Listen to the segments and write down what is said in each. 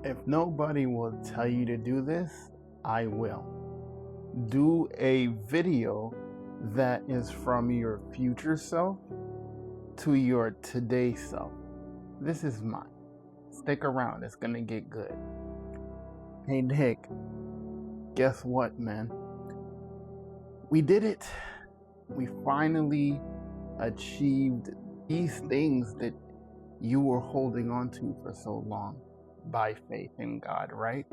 If nobody will tell you to do this, I will. Do a video that is from your future self to your today self. This is mine. Stick around, it's gonna get good. Hey Nick, guess what, man? We did it. We finally achieved these things that you were holding on to for so long by faith in God, right?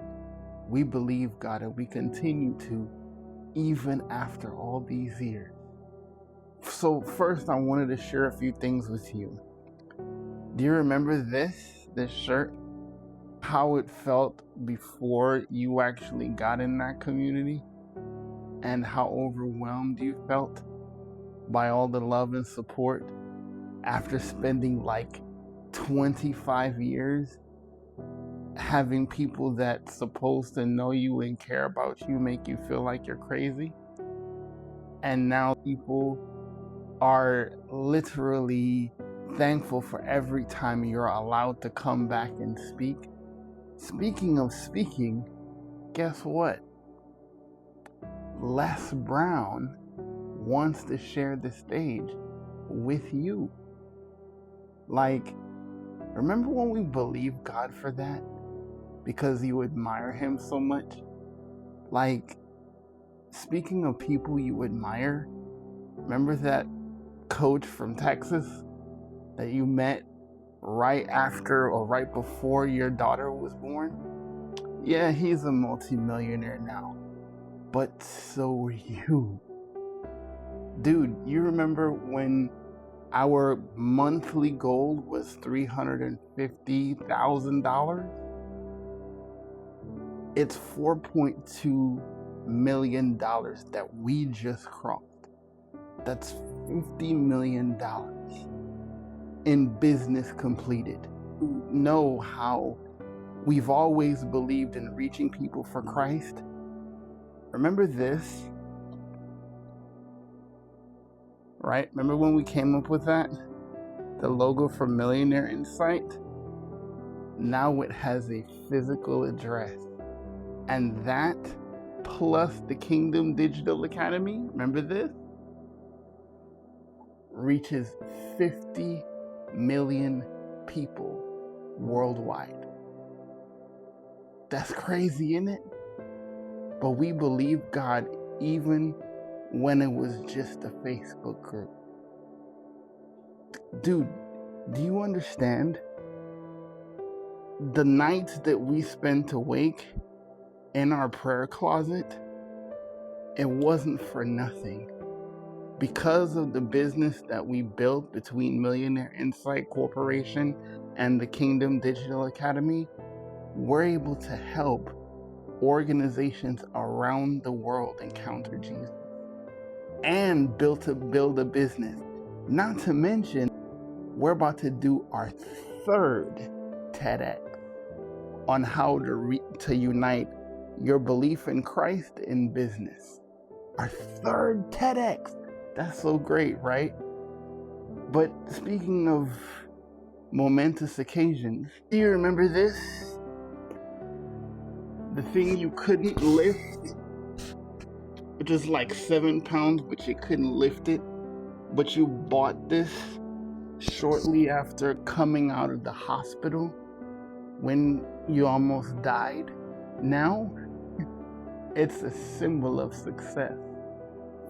We believe God and we continue to even after all these years. So first I wanted to share a few things with you. Do you remember this shirt? How it felt before you actually got in that community? And how overwhelmed you felt by all the love and support after spending like 25 years having people that's supposed to know you and care about you make you feel like you're crazy. And now people are literally thankful for every time you're allowed to come back and speak. Speaking of speaking, guess what? Les Brown wants to share the stage with you. Like, remember when we believed God for that? Because you admire him so much? Like, speaking of people you admire, remember that coach from Texas that you met right after or right before your daughter was born? Yeah, he's a multimillionaire now, but so are you. Dude, you remember when our monthly goal was $350,000? It's $4.2 million that we just crossed. That's $50 million in business completed. You know how we've always believed in reaching people for Christ? Remember this? Right? Remember when we came up with that? The logo for Millionaire Insight? Now it has a physical address. And that plus the Kingdom Digital Academy, remember this? Reaches 50 million people worldwide. That's crazy, isn't it? But we believe God even when it was just a Facebook group. Dude, do you understand? The nights that we spent awake in our prayer closet, it wasn't for nothing. Because of the business that we built between Millionaire Insight Corporation and the Kingdom Digital Academy, we're able to help organizations around the world encounter Jesus and build a business. Not to mention, we're about to do our third TEDx on how to unite your belief in Christ in business. Our third TEDx. That's so great, right? But speaking of momentous occasions, do you remember this? The thing you couldn't lift, which is like 7 pounds, but you couldn't lift it. But you bought this shortly after coming out of the hospital when you almost died. Now, it's a symbol of success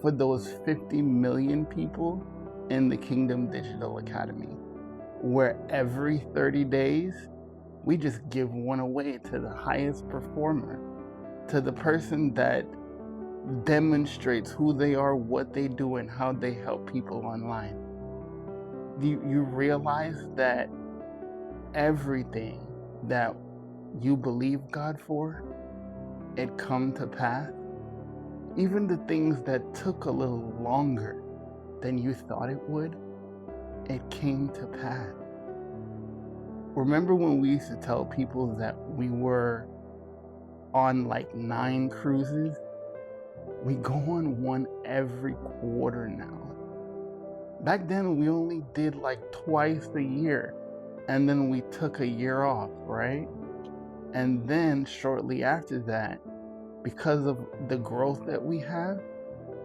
for those 50 million people in the Kingdom Digital Academy, where every 30 days, we just give one away to the highest performer, to the person that demonstrates who they are, what they do, and how they help people online. Do you realize that everything that you believe God for, it come to pass? Even the things that took a little longer than you thought it would, it came to pass. Remember when we used to tell people that we were on like 9 cruises? We go on one every quarter now. Back then we only did like twice a year, and then we took a year off, right? And then shortly after that, because of the growth that we have,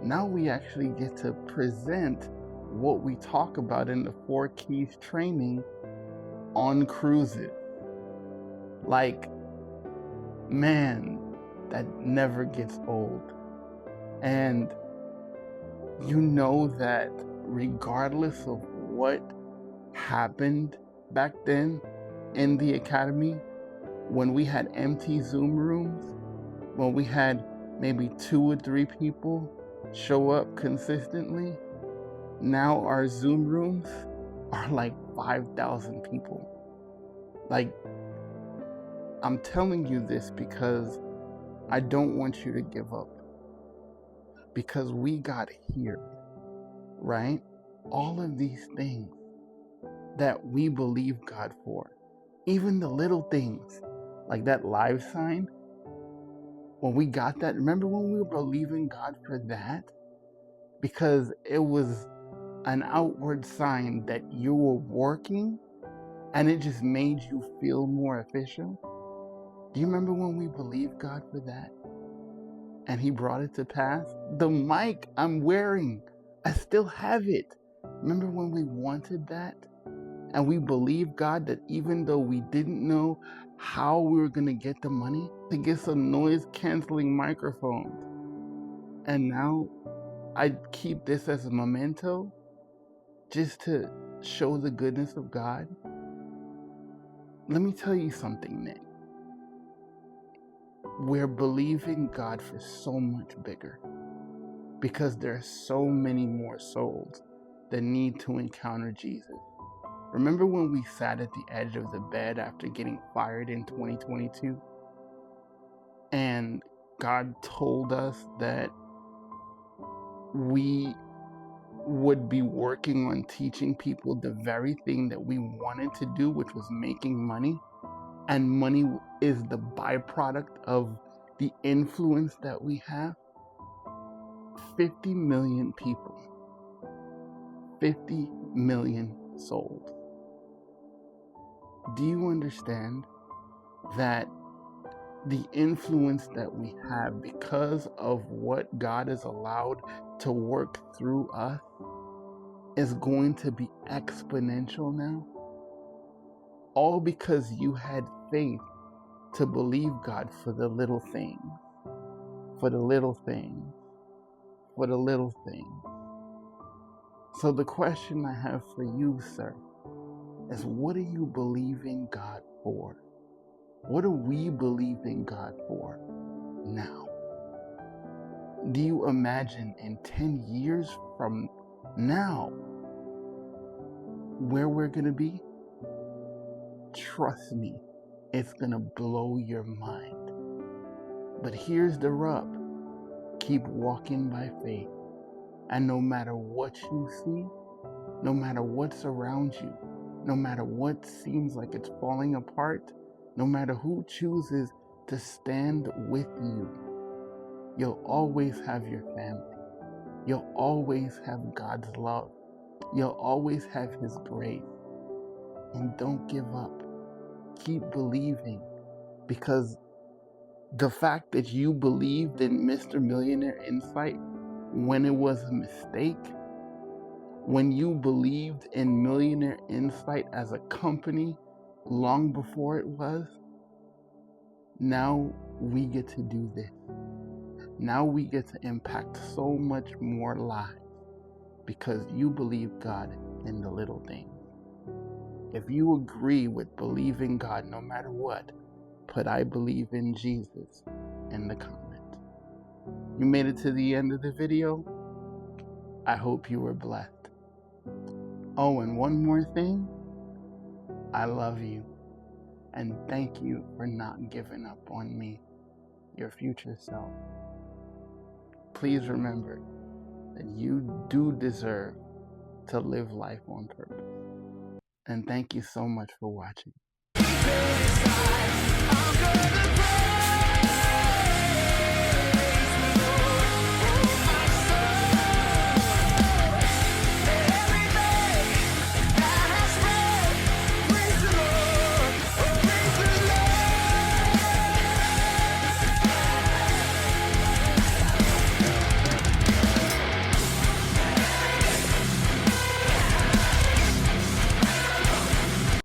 now we actually get to present what we talk about in the 4 Keys training on cruises. Like, man, that never gets old. And you know that regardless of what happened back then in the academy, when we had empty Zoom rooms, when we had maybe 2 or 3 people show up consistently, now our Zoom rooms are like 5,000 people. Like, I'm telling you this because I don't want you to give up. Because we got here, right? All of these things that we believe God for, even the little things, like that live sign, when we got that, remember when we were believing God for that? Because it was an outward sign that you were working and it just made you feel more efficient. Do you remember when we believed God for that? And he brought it to pass? The mic I'm wearing, I still have it. Remember when we wanted that? And we believed God that even though we didn't know how we were going to get the money, to get some noise canceling microphones. And now I keep this as a memento just to show the goodness of God. Let me tell you something, Nick. We're believing God for so much bigger because there are so many more souls that need to encounter Jesus. Remember when we sat at the edge of the bed after getting fired in 2022? And God told us that we would be working on teaching people the very thing that we wanted to do, which was making money. And money is the byproduct of the influence that we have. 50 million people. 50 million souls. Do you understand that the influence that we have because of what God has allowed to work through us is going to be exponential now? All because you had faith to believe God for the little things, for the little things, for the little things. So the question I have for you, sir, is what are you believing God for? What are we believing God for now? Do you imagine in 10 years from now where we're going to be? Trust me, it's going to blow your mind. But here's the rub. Keep walking by faith. And no matter what you see, no matter what's around you, no matter what seems like it's falling apart, no matter who chooses to stand with you, you'll always have your family. You'll always have God's love. You'll always have His grace. And don't give up. Keep believing, because the fact that you believed in Mr. Millionaire Insight when it was a mistake, when you believed in Millionaire Insight as a company long before it was, now we get to do this. Now we get to impact so much more lives because you believe God in the little things. If you agree with believing God no matter what, put "I believe in Jesus" in the comment. You made it to the end of the video. I hope you were blessed. Oh, and one more thing. I love you. And thank you for not giving up on me, your future self. Please remember that you do deserve to live life on purpose. And thank you so much for watching.